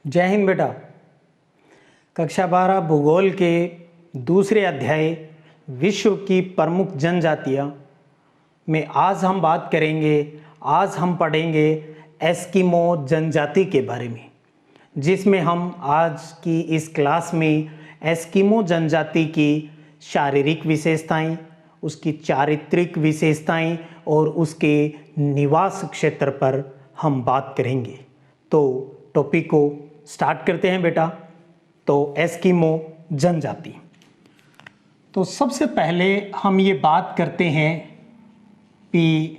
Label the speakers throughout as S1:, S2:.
S1: जय हिंद बेटा। कक्षा 12 भूगोल के दूसरे अध्याय विश्व की प्रमुख जनजातियाँ में आज हम बात करेंगे। आज हम पढ़ेंगे एस्किमो जनजाति के बारे में, जिसमें हम आज की इस क्लास में एस्किमो जनजाति की शारीरिक विशेषताएं, उसकी चारित्रिक विशेषताएं और उसके निवास क्षेत्र पर हम बात करेंगे। तो टॉपिक को स्टार्ट करते हैं बेटा। तो एस्किमो जनजाति, तो सबसे पहले हम ये बात करते हैं कि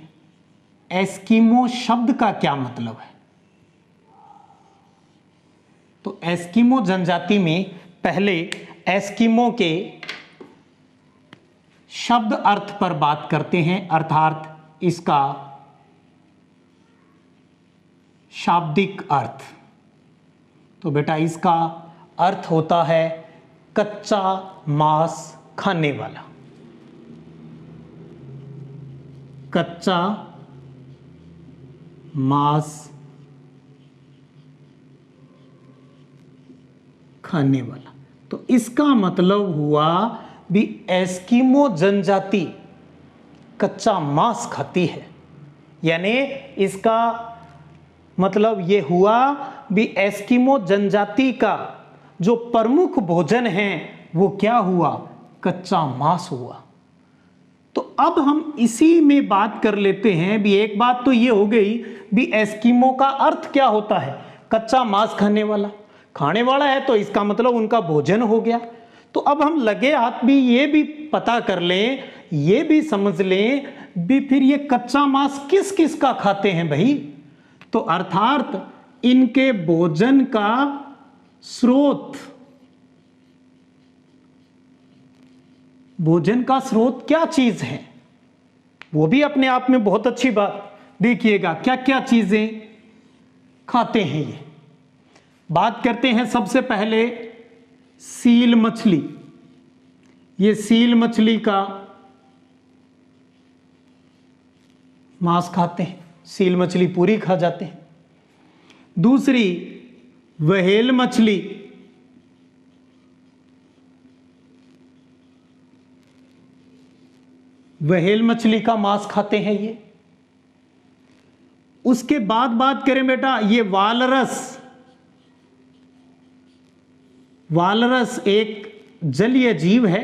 S1: एस्किमो शब्द का क्या मतलब है। तो एस्किमो जनजाति में पहले एस्किमो के शब्द अर्थ पर बात करते हैं, अर्थात इसका शाब्दिक अर्थ। तो बेटा इसका अर्थ होता है कच्चा मांस खाने वाला। कच्चा मांस खाने वाला। तो इसका मतलब हुआ भी एस्किमो जनजाति कच्चा मांस खाती है, यानी इसका मतलब ये हुआ भी एस्किमो जनजाति का जो प्रमुख भोजन है वो क्या हुआ, कच्चा मांस हुआ। तो अब हम इसी में बात कर लेते हैं भी। एक बात तो ये हो गई भी एस्किमो का अर्थ क्या होता है, कच्चा मांस खाने वाला। खाने वाला है तो इसका मतलब उनका भोजन हो गया। तो अब हम लगे हाथ भी ये भी पता कर लें, ये भी समझ लें भी फिर ये कच्चा मांस किस किस का खाते हैं भाई। तो अर्थात इनके भोजन का स्रोत, भोजन का स्रोत क्या चीज है, वो भी अपने आप में बहुत अच्छी बात। देखिएगा क्या क्या चीजें खाते हैं ये। बात करते हैं सबसे पहले सील मछली। ये सील मछली का मांस खाते हैं, सील मछली पूरी खा जाते हैं। दूसरी व्हेल मछली, व्हेल मछली का मांस खाते हैं ये। उसके बाद बात करें बेटा ये वालरस। वालरस एक जलीय जीव है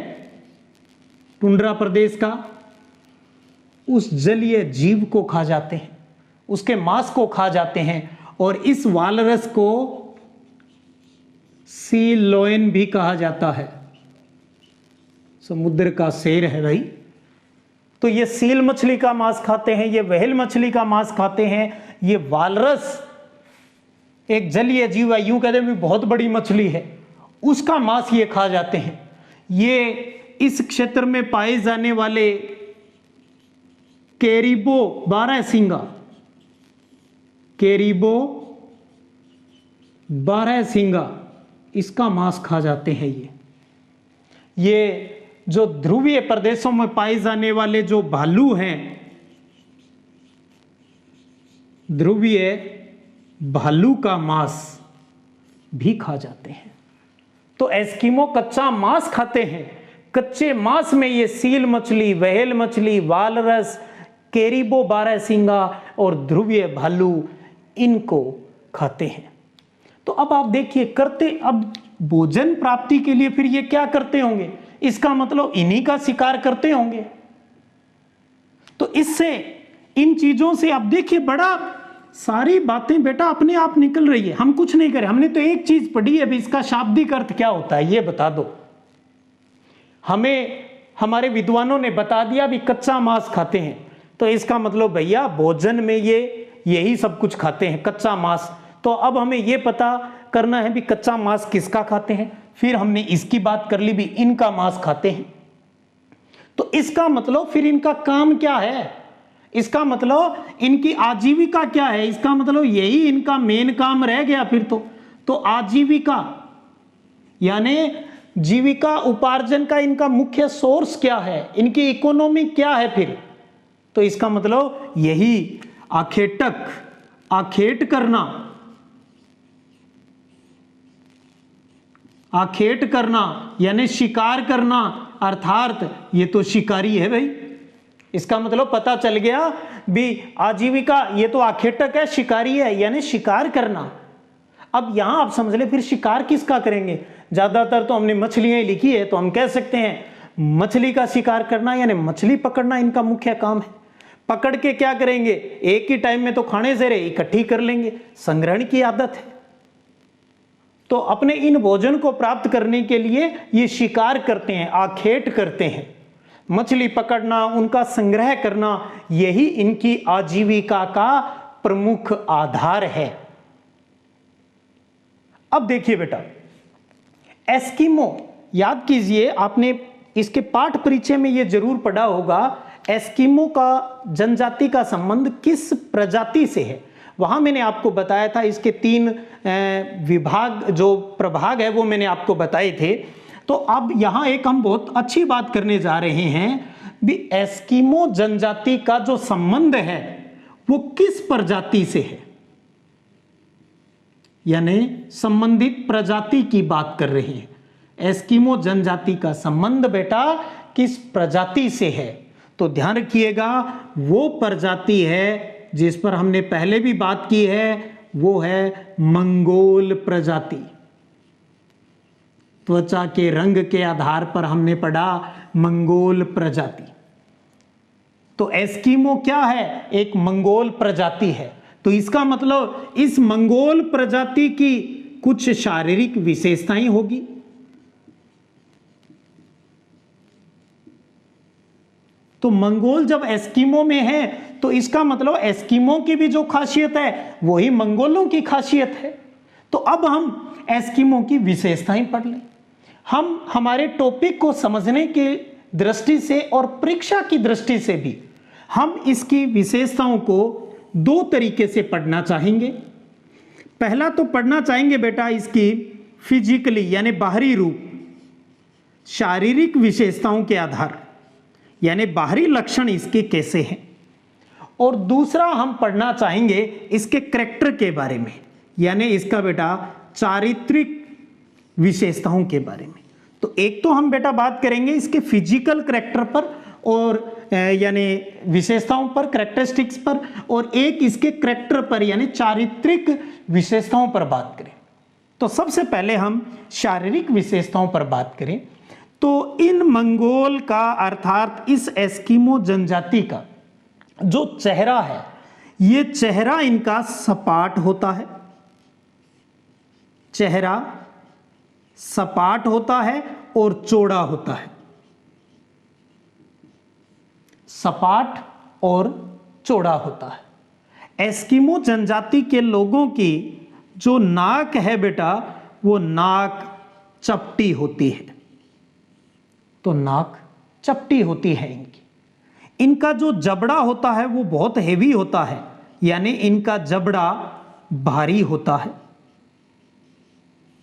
S1: टुंड्रा प्रदेश का। उस जलीय जीव को खा जाते हैं, उसके मांस को खा जाते हैं। और इस वालरस को सी लोयन भी कहा जाता है, समुद्र का शेर है भाई। तो ये सील मछली का मांस खाते हैं, ये व्हेल मछली का मांस खाते हैं। ये वालरस एक जलीय जीव है, यूं कहते हैं बहुत बड़ी मछली है, उसका मांस ये खा जाते हैं। ये इस क्षेत्र में पाए जाने वाले कैरिबो बारहसिंगा, कैरिबो बारहसिंगा, इसका मांस खा जाते हैं ये जो ध्रुवीय प्रदेशों में पाए जाने वाले जो भालू हैं, ध्रुवीय भालू का मांस भी खा जाते हैं। तो एस्किमो कच्चा मांस खाते हैं। कच्चे मांस में ये सील मछली, व्हेल मछली, वालरस, कैरिबो बारहसिंगा और ध्रुवीय भालू इनको खाते हैं। तो अब आप देखिए करते, अब भोजन प्राप्ति के लिए फिर ये क्या करते होंगे, इसका मतलब इन्हीं का शिकार करते होंगे। तो इससे इन चीजों से आप देखिए बड़ा सारी बातें बेटा अपने आप निकल रही है। हम कुछ नहीं करें, हमने तो एक चीज पढ़ी है अभी, इसका शाब्दिक अर्थ क्या होता है ये बता दो हमें। हमारे विद्वानों ने बता दिया भी कच्चा मांस खाते हैं, तो इसका मतलब भैया भोजन में ये यही सब कुछ खाते हैं, कच्चा मांस। तो अब हमें ये पता करना है भी कच्चा मांस किसका खाते हैं। फिर हमने इसकी बात कर ली भी इनका मांस खाते हैं। तो इसका मतलब फिर इनका काम क्या है, इसका मतलब इनकी आजीविका क्या है, इसका मतलब यही इनका मेन काम रह गया फिर तो आजीविका यानी जीविका उपार्जन का इनका मुख्य सोर्स क्या है, इनकी इकोनॉमी क्या है फिर। तो इसका मतलब यही आखेटक, आखेट करना, आखेट करना यानी शिकार करना, अर्थात ये तो शिकारी है भाई। इसका मतलब पता चल गया भी आजीविका, ये तो आखेटक है, शिकारी है, यानी शिकार करना। अब यहां आप समझ ले फिर शिकार किसका करेंगे? ज्यादातर तो हमने मछलियां ही लिखी है, तो हम कह सकते हैं मछली का शिकार करना, यानी मछली पकड़ना इनका मुख्य काम है। पकड़ के क्या करेंगे? एक ही टाइम में तो खाने से रहे, इकट्ठी कर लेंगे, संग्रहण की आदत है। तो अपने इन भोजन को प्राप्त करने के लिए ये शिकार करते हैं, आखेट करते हैं। मछली पकड़ना, उनका संग्रह करना, यही इनकी आजीविका का प्रमुख आधार है। अब देखिए बेटा, एस्किमो, याद कीजिए आपने इसके पाठ परिचय में यह जरूर पढ़ा होगा, एस्किमो का जनजाति का संबंध किस प्रजाति से है। वहां मैंने आपको बताया था, इसके 3 विभाग जो प्रभाग है वो मैंने आपको बताए थे। तो अब यहां एक हम बहुत अच्छी बात करने जा रहे हैं भी, एस्किमो जनजाति का जो संबंध है वो किस प्रजाति से है, यानी संबंधित प्रजाति की बात कर रहे हैं। एस्किमो जनजाति का संबंध बेटा किस प्रजाति से है? तो ध्यान रखिएगा, वो प्रजाति है जिस पर हमने पहले भी बात की है, वो है मंगोल प्रजाति। त्वचा के रंग के आधार पर हमने पढ़ा मंगोल प्रजाति। तो एस्किमो क्या है? एक मंगोल प्रजाति है। तो इसका मतलब इस मंगोल प्रजाति की कुछ शारीरिक विशेषताएं होगी। तो मंगोल जब एस्किमो में है तो इसका मतलब एस्किमो की भी जो खासियत है वही मंगोलों की खासियत है। तो अब हम एस्किमो की विशेषताएं पढ़ लें। हम हमारे टॉपिक को समझने की दृष्टि से और परीक्षा की दृष्टि से भी हम इसकी विशेषताओं को 2 तरीके से पढ़ना चाहेंगे। पहला तो पढ़ना चाहेंगे बेटा इसकी फिजिकली यानी बाहरी रूप, शारीरिक विशेषताओं के आधार, यानी बाहरी लक्षण इसके कैसे हैं। और दूसरा हम पढ़ना चाहेंगे इसके कैरेक्टर के बारे में, यानी इसका बेटा चारित्रिक विशेषताओं के बारे में। तो एक तो हम बेटा बात करेंगे इसके फिजिकल कैरेक्टर पर और यानी विशेषताओं पर, कैरेक्टरिस्टिक्स पर, और एक इसके कैरेक्टर पर यानी चारित्रिक विशेषताओं पर बात करें। तो सबसे पहले हम शारीरिक विशेषताओं पर बात करें तो इन मंगोल का अर्थात इस एस्किमो जनजाति का जो चेहरा है, ये चेहरा इनका सपाट होता है। चेहरा सपाट होता है और चौड़ा होता है। सपाट और चौड़ा होता है। एस्किमो जनजाति के लोगों की जो नाक है बेटा, वो नाक चपटी होती है। तो नाक चपटी होती है इनकी। इनका जो जबड़ा होता है वो बहुत हेवी होता है, यानी इनका जबड़ा भारी होता है।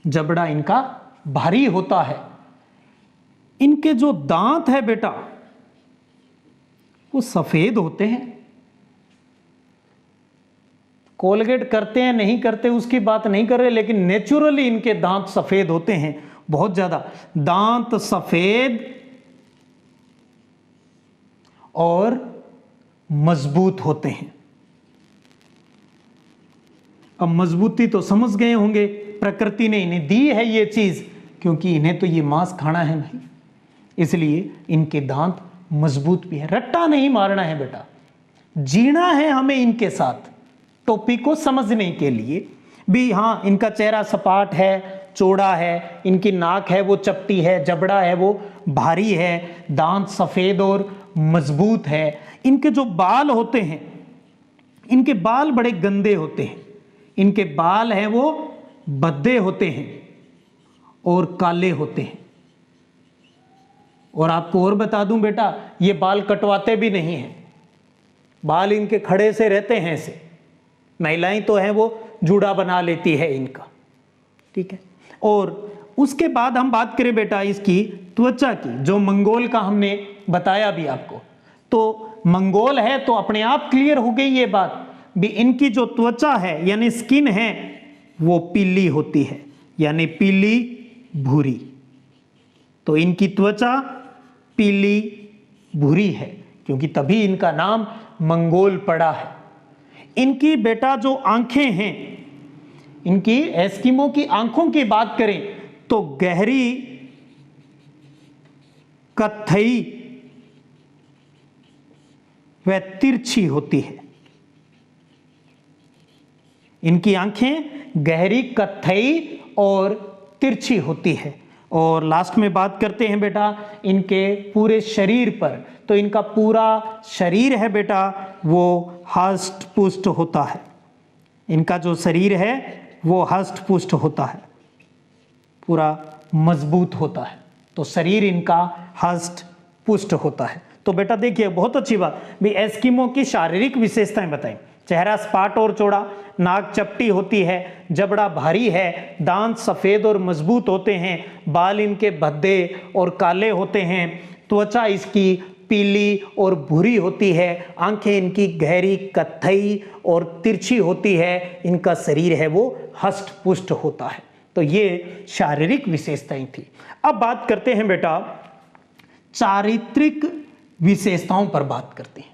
S1: जबड़ा इनका भारी होता है। इनके जो दांत है बेटा वो सफेद होते हैं। कोलगेट करते हैं नहीं करते उसकी बात नहीं कर रहे, लेकिन नेचुरली इनके दांत सफेद होते हैं, बहुत ज्यादा। दांत सफेद और मजबूत होते हैं। अब मजबूती तो समझ गए होंगे, प्रकृति ने इन्हें दी है ये चीज, क्योंकि इन्हें तो ये मांस खाना है भाई, इसलिए इनके दांत मजबूत भी है। रट्टा नहीं मारना है बेटा, जीना है हमें इनके साथ टॉपिक को समझने के लिए भी। हाँ, इनका चेहरा सपाट है, चौड़ा है, इनकी नाक है वो चपटी है, जबड़ा है वो भारी है, दांत सफेद और मजबूत है। इनके जो बाल होते हैं, इनके बाल बड़े गंदे होते हैं। इनके बाल हैं वो भद्दे होते हैं और काले होते हैं। और आपको और बता दूं बेटा, ये बाल कटवाते भी नहीं हैं, बाल इनके खड़े से रहते हैं ऐसे। महिलाएं तो हैं वो जूड़ा बना लेती है इनका, ठीक है। और उसके बाद हम बात करें बेटा इसकी त्वचा की, जो मंगोल का हमने बताया भी आपको। तो मंगोल है तो अपने आप क्लियर हो गई ये बात भी, इनकी जो त्वचा है यानी स्किन है वो पीली होती है, यानी पीली भूरी। तो इनकी त्वचा पीली भूरी है, क्योंकि तभी इनका नाम मंगोल पड़ा है। इनकी बेटा जो आंखें हैं, इनकी एस्किमो की आंखों की बात करें तो गहरी कत्थई व तिरछी होती है। इनकी आंखें गहरी कत्थई और तिरछी होती है। और लास्ट में बात करते हैं बेटा इनके पूरे शरीर पर। तो इनका पूरा शरीर है बेटा वो हष्ट पुष्ट होता है। इनका जो शरीर है वो हष्ट पुष्ट होता है, पूरा मजबूत होता है। तो शरीर इनका हष्ट पुष्ट होता है। तो बेटा देखिए बहुत अच्छी बात भी, एस्किमो की शारीरिक विशेषताएं बताएं। चेहरा सपाट और चौड़ा, नाक चपटी होती है, जबड़ा भारी है, दांत सफेद और मजबूत होते हैं, बाल इनके भद्दे और काले होते हैं, त्वचा इसकी पीली और भूरी होती है, आंखें इनकी गहरी कत्थई और तिरछी होती है, इनका शरीर है वो हष्ट पुष्ट होता है। तो ये शारीरिक विशेषताएं थी। अब बात करते हैं बेटा चारित्रिक विशेषताओं पर बात करते हैं।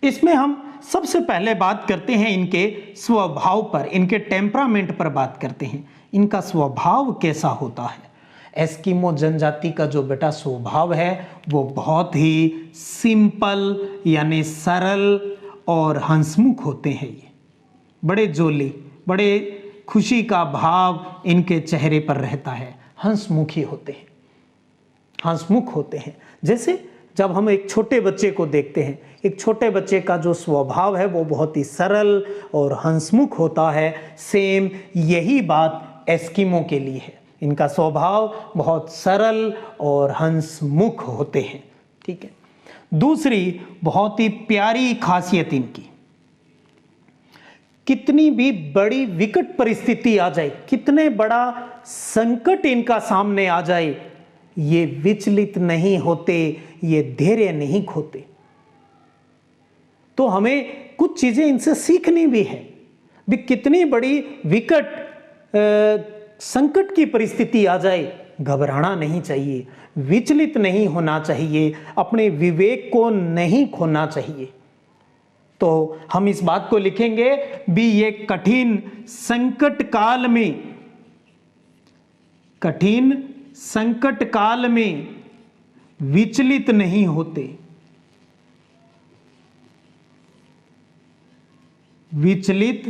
S1: इसमें हम सबसे पहले बात करते हैं इनके स्वभाव पर, इनके टेम्परामेंट पर बात करते हैं। इनका स्वभाव कैसा होता है? एस्किमो जनजाति का जो बेटा स्वभाव है वो बहुत ही सिंपल यानी सरल और हंसमुख होते हैं। ये बड़े जोली, बड़े खुशी का भाव इनके चेहरे पर रहता है, हंसमुखी होते हैं, हंसमुख होते हैं। जैसे जब हम एक छोटे बच्चे को देखते हैं, एक छोटे बच्चे का जो स्वभाव है वो बहुत ही सरल और हंसमुख होता है, सेम यही बात एस्किमो के लिए है। इनका स्वभाव बहुत सरल और हंसमुख होते हैं। ठीक है। दूसरी बहुत ही प्यारी खासियत इनकी, कितनी भी बड़ी विकट परिस्थिति आ जाए, कितने बड़ा संकट इनका सामने आ जाए, ये विचलित नहीं होते, ये धैर्य नहीं खोते। तो हमें कुछ चीजें इनसे सीखनी भी है भी, कितनी बड़ी विकट संकट की परिस्थिति आ जाए, घबराना नहीं चाहिए, विचलित नहीं होना चाहिए, अपने विवेक को नहीं खोना चाहिए। तो हम इस बात को लिखेंगे भी, ये कठिन संकट काल में, कठिन संकट काल में विचलित नहीं होते, विचलित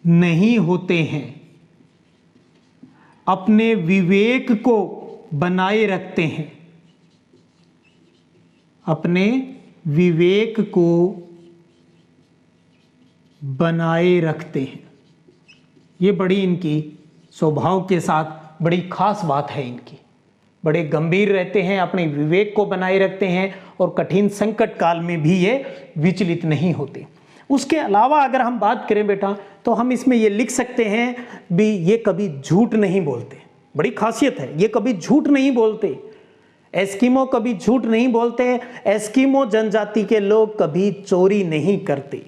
S1: नहीं होते हैं, अपने विवेक को बनाए रखते हैं, अपने विवेक को बनाए रखते हैं। ये बड़ी इनकी स्वभाव के साथ बड़ी खास बात है इनकी। बड़े गंभीर रहते हैं, अपने विवेक को बनाए रखते हैं और कठिन संकट काल में भी ये विचलित नहीं होते। उसके अलावा अगर हम बात करें बेटा तो हम इसमें ये लिख सकते हैं भी, ये कभी झूठ नहीं बोलते। बड़ी खासियत है, ये कभी झूठ नहीं बोलते। एस्किमो कभी झूठ नहीं बोलते। एस्किमो जनजाति के लोग कभी चोरी नहीं करते,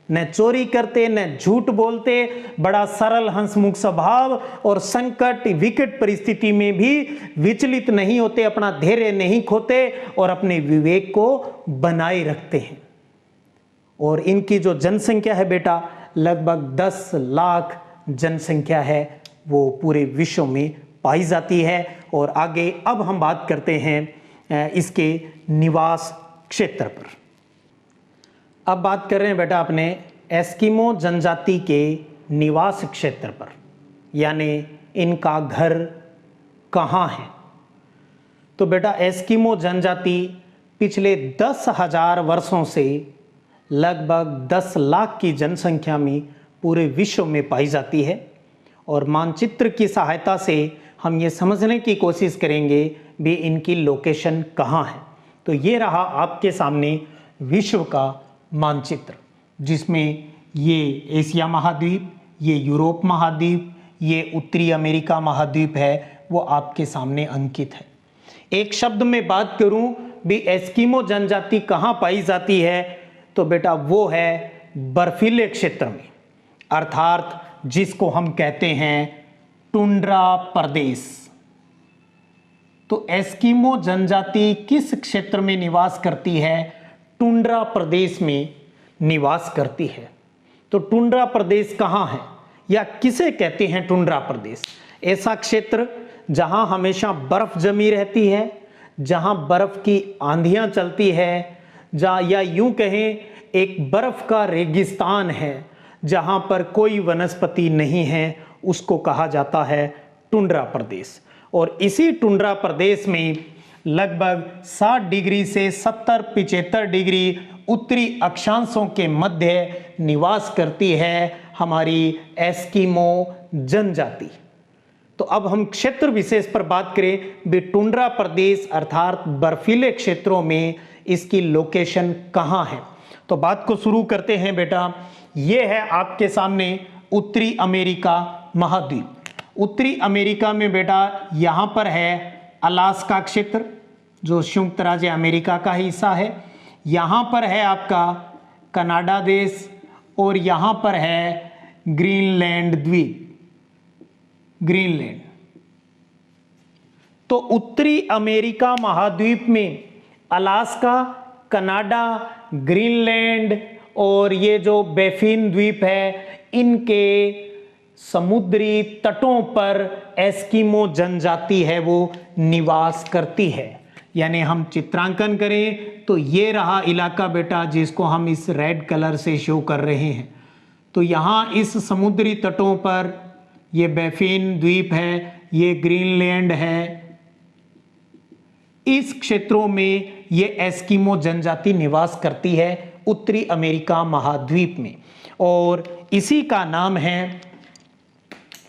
S1: न चोरी करते न झूठ बोलते। बड़ा सरल हंसमुख स्वभाव और संकट विकट परिस्थिति में भी विचलित नहीं होते, अपना धैर्य नहीं खोते और अपने विवेक को बनाए रखते हैं। और इनकी जो जनसंख्या है बेटा लगभग 10 लाख जनसंख्या है, वो पूरे विश्व में पाई जाती है। और आगे अब हम बात करते हैं इसके निवास क्षेत्र पर। अब बात कर रहे हैं बेटा अपने एस्किमो जनजाति के निवास क्षेत्र पर, यानी इनका घर कहाँ है। तो बेटा एस्किमो जनजाति पिछले 10,000 वर्षों से लगभग 10 लाख की जनसंख्या में पूरे विश्व में पाई जाती है। और मानचित्र की सहायता से हम ये समझने की कोशिश करेंगे भी इनकी लोकेशन कहाँ है। तो ये रहा आपके सामने विश्व का मानचित्र, जिसमें ये एशिया महाद्वीप, ये यूरोप महाद्वीप, ये उत्तरी अमेरिका महाद्वीप है, वो आपके सामने अंकित है। एक शब्द में बात करूं भी एस्किमो जनजाति कहाँ पाई जाती है, तो बेटा वो है बर्फीले क्षेत्र में, अर्थात जिसको हम कहते हैं टुंड्रा प्रदेश। तो एस्किमो जनजाति किस क्षेत्र में निवास करती है? टुंड्रा प्रदेश में निवास करती है। तो टुंड्रा प्रदेश कहाँ है या किसे कहते हैं टुंड्रा प्रदेश? ऐसा क्षेत्र जहां हमेशा बर्फ जमी रहती है, जहां बर्फ की आंधियां चलती है, जहां या यूं कहें एक बर्फ का रेगिस्तान है, जहां पर कोई वनस्पति नहीं है, उसको कहा जाता है टुंड्रा प्रदेश। और इसी टुंड्रा प्रदेश में लगभग 60 डिग्री से 70-75 डिग्री उत्तरी अक्षांशों के मध्य निवास करती है हमारी एस्किमो जनजाति। तो अब हम क्षेत्र विशेष पर बात करें भी टुंड्रा प्रदेश अर्थात बर्फीले क्षेत्रों में इसकी लोकेशन कहाँ है। तो बात को शुरू करते हैं बेटा। ये है आपके सामने उत्तरी अमेरिका महाद्वीप। उत्तरी अमेरिका में बेटा यहाँ पर है अलास्का क्षेत्र जो संयुक्त राज्य अमेरिका का हिस्सा है, यहाँ पर है आपका कनाडा देश और यहाँ पर है ग्रीनलैंड द्वीप, ग्रीनलैंड। तो उत्तरी अमेरिका महाद्वीप में अलास्का, कनाडा, ग्रीनलैंड और ये जो बैफिन द्वीप है, इनके समुद्री तटों पर एस्किमो जनजाति है वो निवास करती है। यानी हम चित्रांकन करें तो ये रहा इलाका बेटा जिसको हम इस रेड कलर से शो कर रहे हैं। तो यहाँ इस समुद्री तटों पर ये बैफिन द्वीप है, ये ग्रीनलैंड है, इस क्षेत्रों में ये एस्किमो जनजाति निवास करती है उत्तरी अमेरिका महाद्वीप में। और इसी का नाम है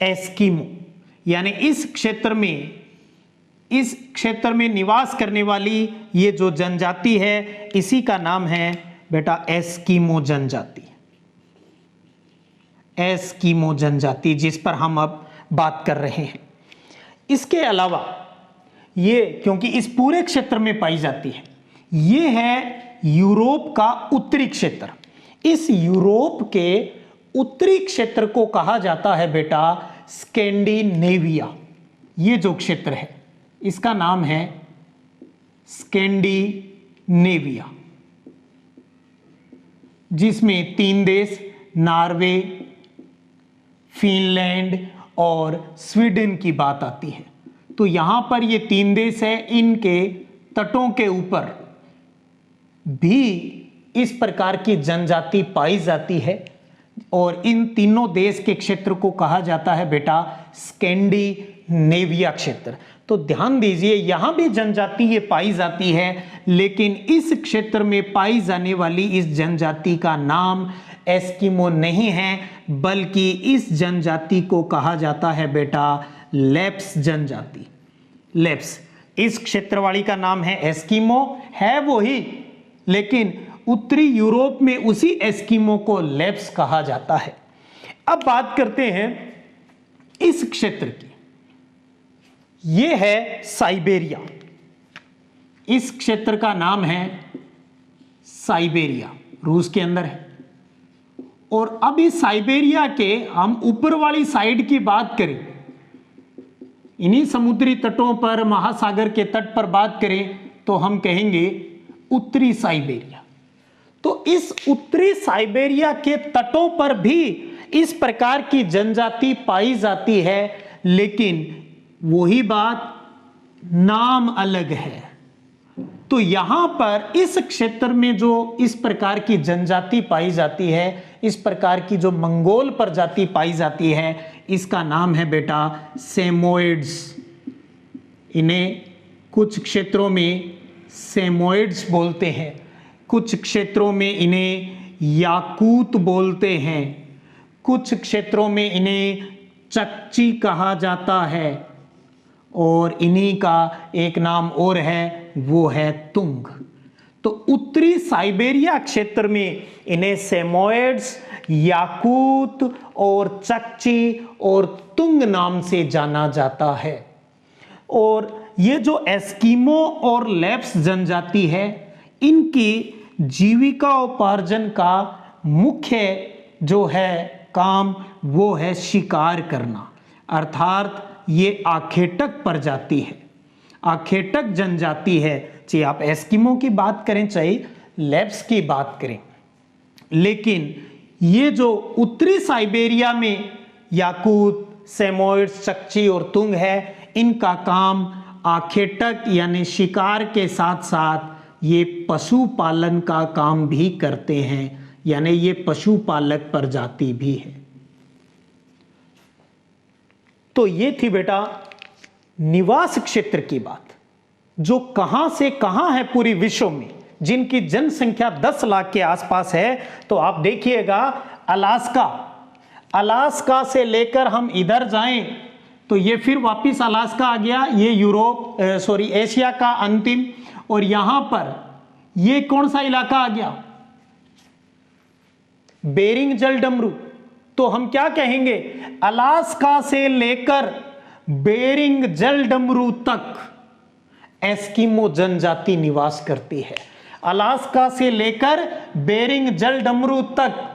S1: एस्किमो। यानी इस क्षेत्र में निवास करने वाली ये जो जनजाति है इसी का नाम है बेटा एस्किमो जनजाति। एस्किमो जनजाति जिस पर हम अब बात कर रहे हैं। इसके अलावा ये क्योंकि इस पूरे क्षेत्र में पाई जाती है, ये है यूरोप का उत्तरी क्षेत्र। इस यूरोप के उत्तरी क्षेत्र को कहा जाता है बेटा स्कैंडिनेविया। ये जो क्षेत्र है इसका नाम है स्कैंडिनेविया, जिसमें 3 देश नॉर्वे, फिनलैंड और स्वीडन की बात आती है। तो यहां पर ये 3 देश है, इनके तटों के ऊपर भी इस प्रकार की जनजाति पाई जाती है और इन तीनों देश के क्षेत्र को कहा जाता है बेटा स्कैंडिनेविया क्षेत्र। तो ध्यान दीजिए यहां भी जनजाति ये पाई जाती है, लेकिन इस क्षेत्र में पाई जाने वाली इस जनजाति का नाम एस्किमो नहीं है, बल्कि इस जनजाति को कहा जाता है बेटा लेप्स जनजाति। लेप्स इस क्षेत्रवाली का नाम है एस्किमो, है वो ही, लेकिन उत्तरी यूरोप में उसी एस्किमो को लेप्स कहा जाता है। अब बात करते हैं इस क्षेत्र की। ये है साइबेरिया। इस क्षेत्र का नाम है साइबेरिया, रूस के अंदर है। और अब इस साइबेरिया के हम ऊपर वाली साइड की बात करें, इन्हीं समुद्री तटों पर, महासागर के तट पर बात करें तो हम कहेंगे उत्तरी साइबेरिया। तो इस उत्तरी साइबेरिया के तटों पर भी इस प्रकार की जनजाति पाई जाती है, लेकिन वही बात, नाम अलग है। तो यहां पर इस क्षेत्र में जो इस प्रकार की जनजाति पाई जाती है, इस प्रकार की जो मंगोल प्रजाति पाई जाती है, इसका नाम है बेटा सेमोइड्स। इन्हें कुछ क्षेत्रों में सेमोइड्स बोलते हैं, कुछ क्षेत्रों में इन्हें याकूत बोलते हैं, कुछ क्षेत्रों में इन्हें चकची कहा जाता है, और इन्हीं का एक नाम और है, वो है तुंग। तो उत्तरी साइबेरिया क्षेत्र में इन्हें सेमोइड्स, याकूत और चकची और तुंग नाम से जाना जाता है। और ये जो एस्किमो और लेप्स जनजाति है, इनकी जीविकापार्जन का मुख्य जो है काम वो है शिकार करना, अर्थात ये आखेटक प्रजाति है। आखेटक जनजाति है, चाहे आप एस्किमो की बात करें चाहे लेप्स की बात करें। लेकिन ये जो उत्तरी साइबेरिया में याकूत, सेमोइड्स, चकची और तुंग है, इनका काम आखेटक यानी शिकार के साथ साथ ये पशुपालन का काम भी करते हैं, यानी ये पशुपालक प्रजाति भी है। तो ये थी बेटा निवास क्षेत्र की बात, जो कहां से कहां है पूरी विश्व में, जिनकी जनसंख्या 10 लाख के आसपास है। तो आप देखिएगा अलास्का से लेकर हम इधर जाएं तो ये फिर वापिस अलास्का आ गया, ये एशिया का अंतिम। और यहां पर ये कौन सा इलाका आ गया, बेरिंग जलडमरू। तो हम क्या कहेंगे, अलास्का से लेकर बेरिंग जलडमरू तक एस्किमो जनजाति निवास करती है। अलास्का से लेकर बेरिंग जलडमरू तक।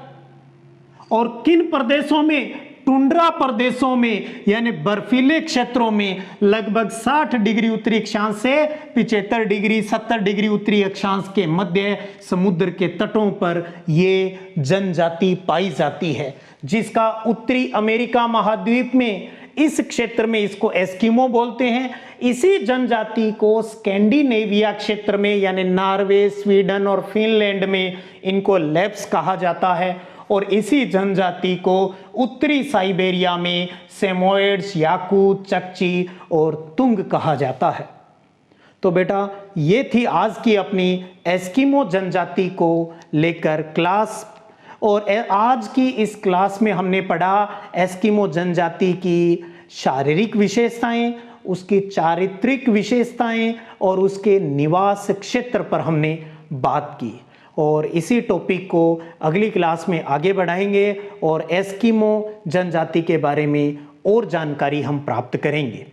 S1: और किन प्रदेशों में, टुंड्रा प्रदेशों में यानी बर्फीले क्षेत्रों में लगभग 60 डिग्री उत्तरी अक्षांश से 75 डिग्री 70 डिग्री उत्तरी अक्षांश के मध्य समुद्र के तटों पर ये जनजाति पाई जाती है, जिसका उत्तरी अमेरिका महाद्वीप में इस क्षेत्र में इसको एस्किमो बोलते हैं। इसी जनजाति को स्कैंडिनेविया क्षेत्र में यानी नॉर्वे, स्वीडन और फिनलैंड में इनको लेप्स कहा जाता है। और इसी जनजाति को उत्तरी साइबेरिया में सेमोइड्स, याकूत, चकची और तुंग कहा जाता है। तो बेटा ये थी आज की अपनी एस्किमो जनजाति को लेकर क्लास। और आज की इस क्लास में हमने पढ़ा एस्किमो जनजाति की शारीरिक विशेषताएं, उसकी चारित्रिक विशेषताएं और उसके निवास क्षेत्र पर हमने बात की। और इसी टॉपिक को अगली क्लास में आगे बढ़ाएंगे और एस्किमो जनजाति के बारे में और जानकारी हम प्राप्त करेंगे।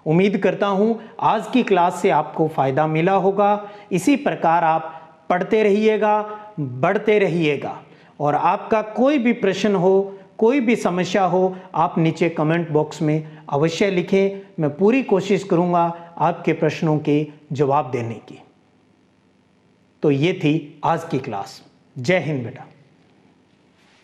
S1: उम्मीद करता हूँ आज की क्लास से आपको फ़ायदा मिला होगा। इसी प्रकार आप पढ़ते रहिएगा, बढ़ते रहिएगा। और आपका कोई भी प्रश्न हो, कोई भी समस्या हो, आप नीचे कमेंट बॉक्स में अवश्य लिखें। मैं पूरी कोशिश करूँगा आपके प्रश्नों के जवाब देने की। तो ये थी आज की क्लास। जय हिंद बेटा।